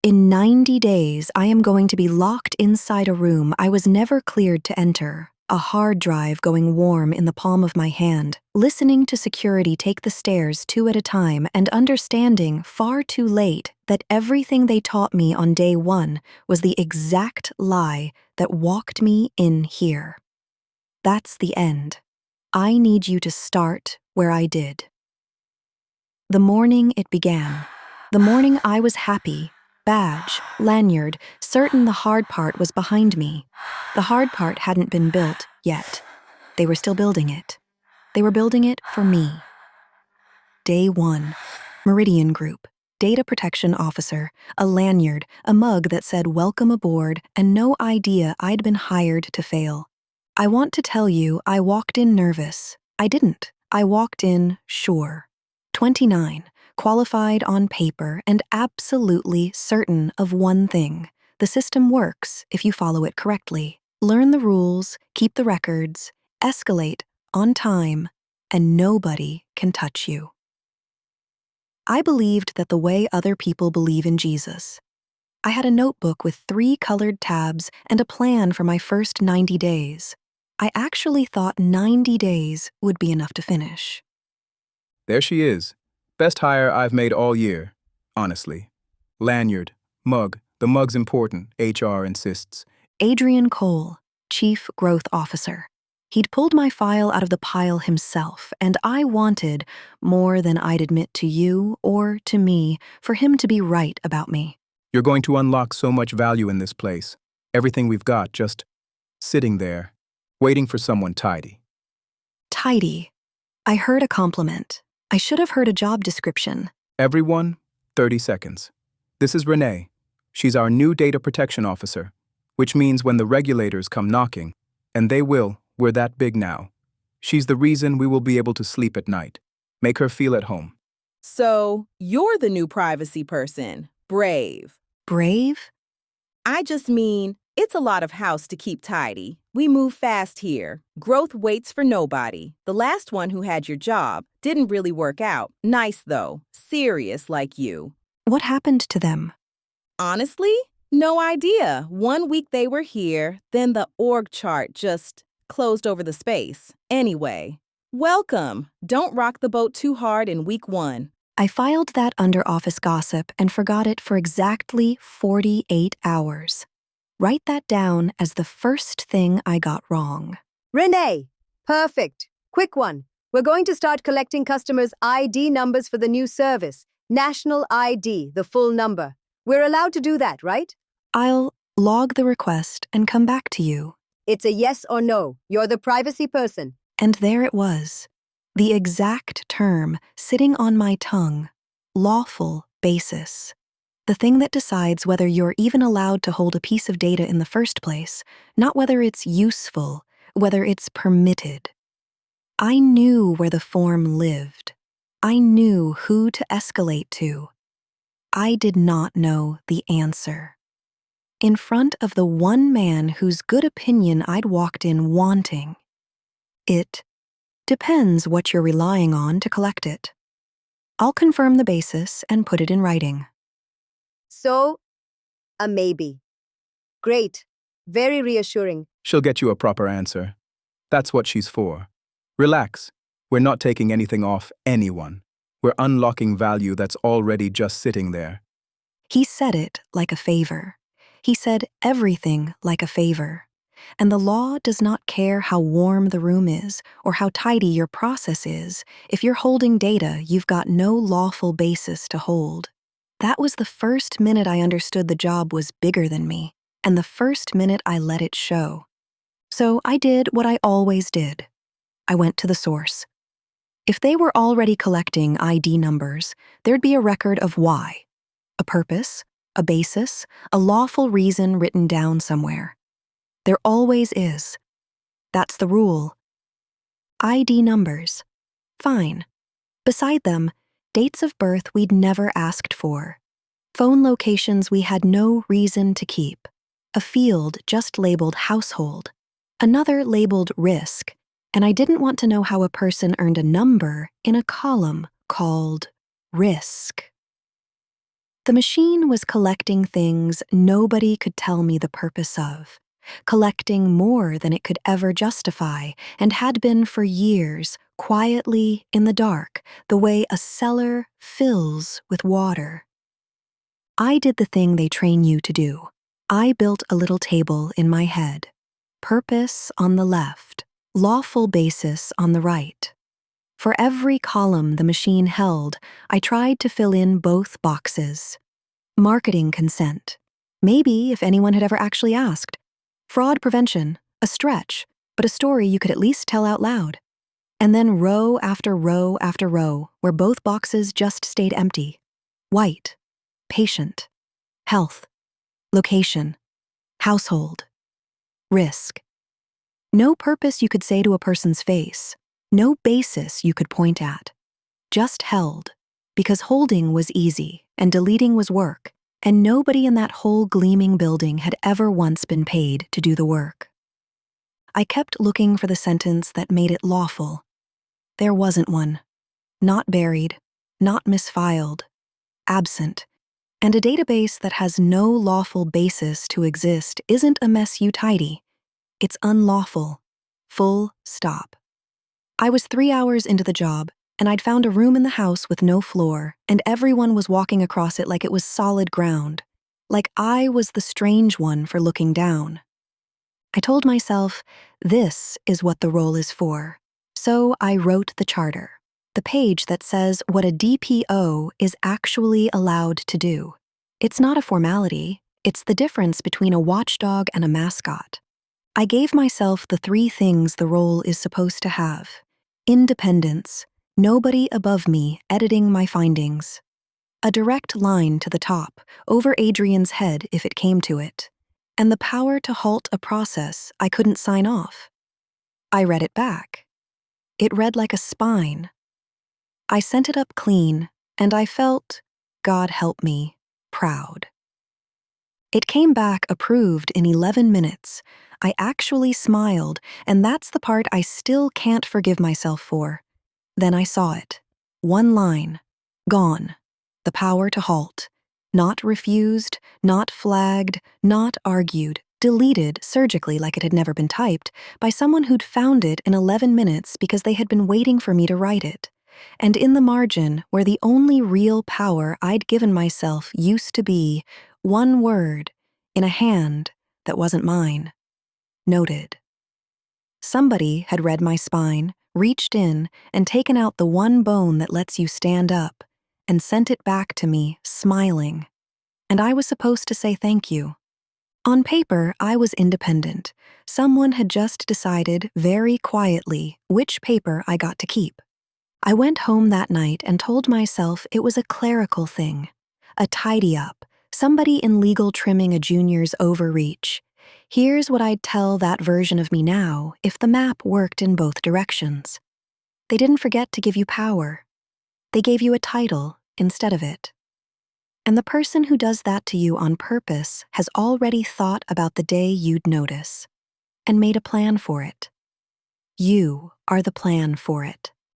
In 90 days, I am going to be locked inside a room I was never cleared to enter, a hard drive going warm in the palm of my hand, listening to security take the stairs 2 at a time and understanding far too late that everything they taught me on day 1 was the exact lie that walked me in here. That's the end. I need you to start where I did. The morning it began. The morning I was happy, badge, lanyard, certain the hard part was behind me. The hard part hadn't been built yet. They were still building it. They were building it for me. Day 1, Meridian Group, data protection officer, a lanyard, a mug that said welcome aboard, and no idea I'd been hired to fail. I want to tell you I walked in nervous. I didn't. I walked in sure. 29, qualified on paper and absolutely certain of one thing. The system works if you follow it correctly. Learn the rules, keep the records, escalate on time, and nobody can touch you. I believed that the way other people believe in Jesus. I had a notebook with 3 colored tabs and a plan for my first 90 days. I actually thought 90 days would be enough to finish. There she is. Best hire I've made all year, honestly. Lanyard, mug. The mug's important, HR insists. Adrian Cole, Chief Growth Officer. He'd pulled my file out of the pile himself, and I wanted, more than I'd admit to you or to me, for him to be right about me. You're going to unlock so much value in this place. Everything we've got just sitting there, waiting for someone tidy. Tidy. I heard a compliment. I should have heard a job description. Everyone, 30 seconds. This is Renée. She's our new data protection officer, which means when the regulators come knocking, and they will, we're that big now. She's the reason we will be able to sleep at night. Make her feel at home. So, you're the new privacy person. Brave. Brave? I just mean, it's a lot of house to keep tidy. We move fast here. Growth waits for nobody. The last one who had your job didn't really work out. Nice, though. Serious like you. What happened to them? Honestly, no idea. 1 week they were here, then the org chart just closed over the space. Anyway, welcome. Don't rock the boat too hard in week 1. I filed that under office gossip and forgot it for exactly 48 hours. Write that down as the first thing I got wrong. Renee, perfect. Quick one. We're going to start collecting customers' ID numbers for the new service. National ID, the full number. We're allowed to do that, right? I'll log the request and come back to you. It's a yes or no. You're the privacy person. And there it was. The exact term sitting on my tongue. Lawful basis. The thing that decides whether you're even allowed to hold a piece of data in the first place, not whether it's useful, whether it's permitted. I knew where the form lived. I knew who to escalate to. I did not know the answer. In front of the one man whose good opinion I'd walked in wanting. It depends what you're relying on to collect it. I'll confirm the basis and put it in writing. So, a maybe. Great. Very reassuring. She'll get you a proper answer. That's what she's for. Relax. We're not taking anything off anyone. We're unlocking value that's already just sitting there. He said it like a favor. He said everything like a favor. And the law does not care how warm the room is or how tidy your process is. If you're holding data you've got no lawful basis to hold. That was the first minute I understood the job was bigger than me, and the first minute I let it show. So I did what I always did. I went to the source. If they were already collecting ID numbers, there'd be a record of why. A purpose, a basis, a lawful reason written down somewhere. There always is. That's the rule. ID numbers. Fine. Beside them, dates of birth we'd never asked for. Phone locations we had no reason to keep. A field just labeled household. Another labeled risk. And I didn't want to know how a person earned a number in a column called risk. The machine was collecting things nobody could tell me the purpose of, collecting more than it could ever justify, and had been for years, quietly in the dark, the way a cellar fills with water. I did the thing they train you to do. I built a little table in my head. Purpose on the left, lawful basis on the right. For every column the machine held, I tried to fill in both boxes. Marketing consent. Maybe if anyone had ever actually asked. Fraud prevention. A stretch, but a story you could at least tell out loud. And then row after row after row, where both boxes just stayed empty. White. Patient. Health. Location. Household. Risk. No purpose you could say to a person's face. No basis you could point at. Just held. Because holding was easy, and deleting was work, and nobody in that whole gleaming building had ever once been paid to do the work. I kept looking for the sentence that made it lawful. There wasn't one. Not buried, not misfiled, absent. And a database that has no lawful basis to exist isn't a mess you tidy. It's unlawful. Full stop. I was 3 hours into the job, and I'd found a room in the house with no floor, and everyone was walking across it like it was solid ground. Like I was the strange one for looking down. I told myself, this is what the role is for. So I wrote the charter. The page that says what a DPO is actually allowed to do. It's not a formality, it's the difference between a watchdog and a mascot. I gave myself the 3 things the role is supposed to have. Independence, nobody above me editing my findings. A direct line to the top, over Adrian's head if it came to it. And the power to halt a process I couldn't sign off. I read it back. It read like a spine. I sent it up clean, and I felt, God help me, proud. It came back approved in 11 minutes. I actually smiled, and that's the part I still can't forgive myself for. Then I saw it. 1 line. Gone. The power to halt. Not refused, not flagged, not argued. Deleted surgically like it had never been typed by someone who'd found it in 11 minutes because they had been waiting for me to write it. And in the margin, where the only real power I'd given myself used to be, 1 word, in a hand that wasn't mine. Noted. Somebody had read my spine, reached in, and taken out the 1 bone that lets you stand up, and sent it back to me, smiling. And I was supposed to say thank you. On paper, I was independent. Someone had just decided, very quietly, which paper I got to keep. I went home that night and told myself it was a clerical thing, a tidy-up, somebody in legal trimming a junior's overreach. Here's what I'd tell that version of me now if the map worked in both directions. They didn't forget to give you power. They gave you a title instead of it. And the person who does that to you on purpose has already thought about the day you'd notice and made a plan for it. You are the plan for it.